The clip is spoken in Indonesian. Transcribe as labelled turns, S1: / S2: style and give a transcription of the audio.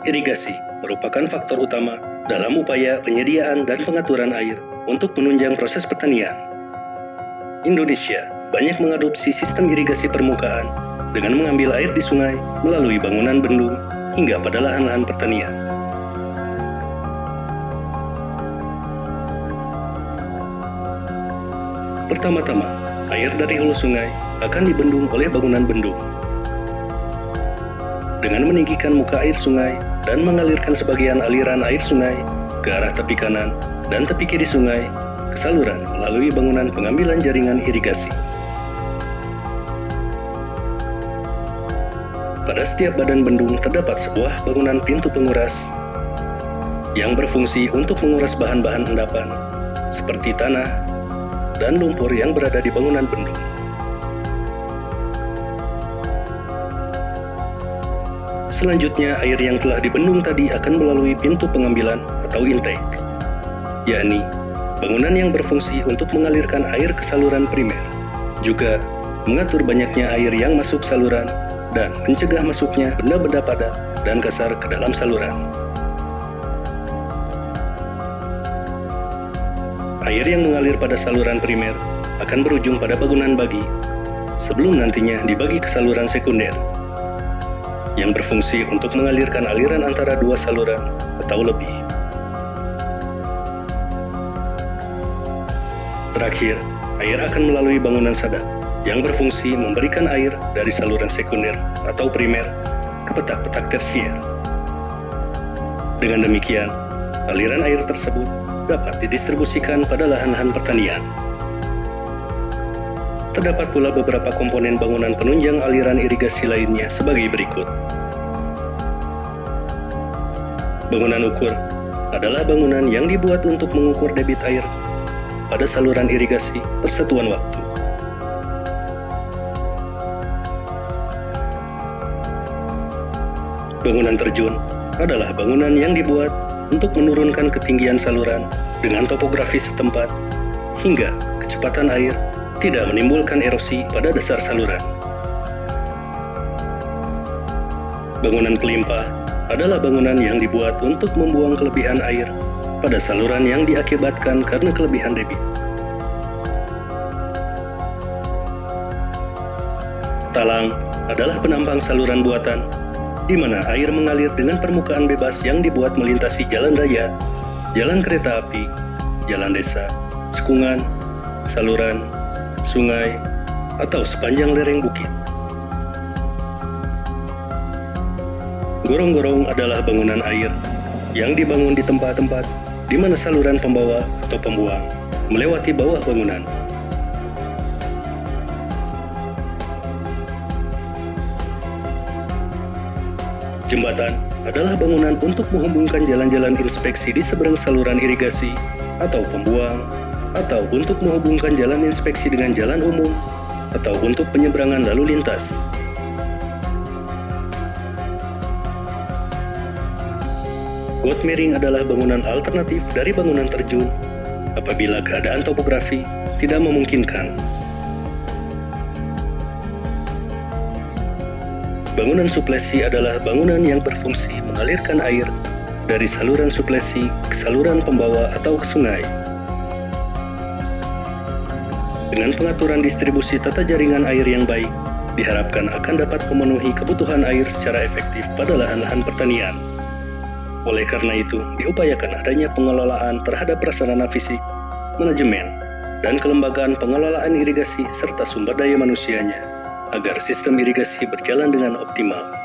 S1: Irigasi merupakan faktor utama dalam upaya penyediaan dan pengaturan air untuk menunjang proses pertanian. Indonesia banyak mengadopsi sistem irigasi permukaan dengan mengambil air di sungai melalui bangunan bendung hingga pada lahan-lahan pertanian. Pertama-tama, air dari hulu sungai akan dibendung oleh bangunan bendung. Dengan meninggikan muka air sungai dan mengalirkan sebagian aliran air sungai ke arah tepi kanan dan tepi kiri sungai ke saluran melalui bangunan pengambilan jaringan irigasi. Pada setiap badan bendung terdapat sebuah bangunan pintu penguras yang berfungsi untuk menguras bahan-bahan endapan seperti tanah dan lumpur yang berada di bangunan bendung. Selanjutnya, air yang telah dibendung tadi akan melalui pintu pengambilan atau intake, yakni bangunan yang berfungsi untuk mengalirkan air ke saluran primer, juga mengatur banyaknya air yang masuk saluran dan mencegah masuknya benda-benda padat dan kasar ke dalam saluran. Air yang mengalir pada saluran primer akan berujung pada bangunan bagi, sebelum nantinya dibagi ke saluran sekunder, yang berfungsi untuk mengalirkan aliran antara dua saluran atau lebih. Terakhir, air akan melalui bangunan sadap yang berfungsi memberikan air dari saluran sekunder atau primer ke petak-petak tersier. Dengan demikian, aliran air tersebut dapat didistribusikan pada lahan-lahan pertanian. Terdapat pula beberapa komponen bangunan penunjang aliran irigasi lainnya sebagai berikut. Bangunan ukur adalah bangunan yang dibuat untuk mengukur debit air pada saluran irigasi persatuan waktu. Bangunan terjun adalah bangunan yang dibuat untuk menurunkan ketinggian saluran dengan topografi setempat hingga kecepatan air tidak menimbulkan erosi pada dasar saluran. Bangunan pelimpah adalah bangunan yang dibuat untuk membuang kelebihan air pada saluran yang diakibatkan karena kelebihan debit. Talang adalah penampang saluran buatan, di mana air mengalir dengan permukaan bebas yang dibuat melintasi jalan raya, jalan kereta api, jalan desa, cekungan, saluran, sungai, atau sepanjang lereng bukit. Gorong-gorong adalah bangunan air yang dibangun di tempat-tempat di mana saluran pembawa atau pembuang melewati bawah bangunan. Jembatan adalah bangunan untuk menghubungkan jalan-jalan inspeksi di seberang saluran irigasi atau pembuang, atau untuk menghubungkan jalan inspeksi dengan jalan umum, atau untuk penyeberangan lalu lintas. Got miring adalah bangunan alternatif dari bangunan terjun apabila keadaan topografi tidak memungkinkan. Bangunan suplesi adalah bangunan yang berfungsi mengalirkan air dari saluran suplesi ke saluran pembawa atau ke sungai. Dengan pengaturan distribusi tata jaringan air yang baik, diharapkan akan dapat memenuhi kebutuhan air secara efektif pada lahan-lahan pertanian. Oleh karena itu, diupayakan adanya pengelolaan terhadap prasarana fisik, manajemen, dan kelembagaan pengelolaan irigasi serta sumber daya manusianya, agar sistem irigasi berjalan dengan optimal.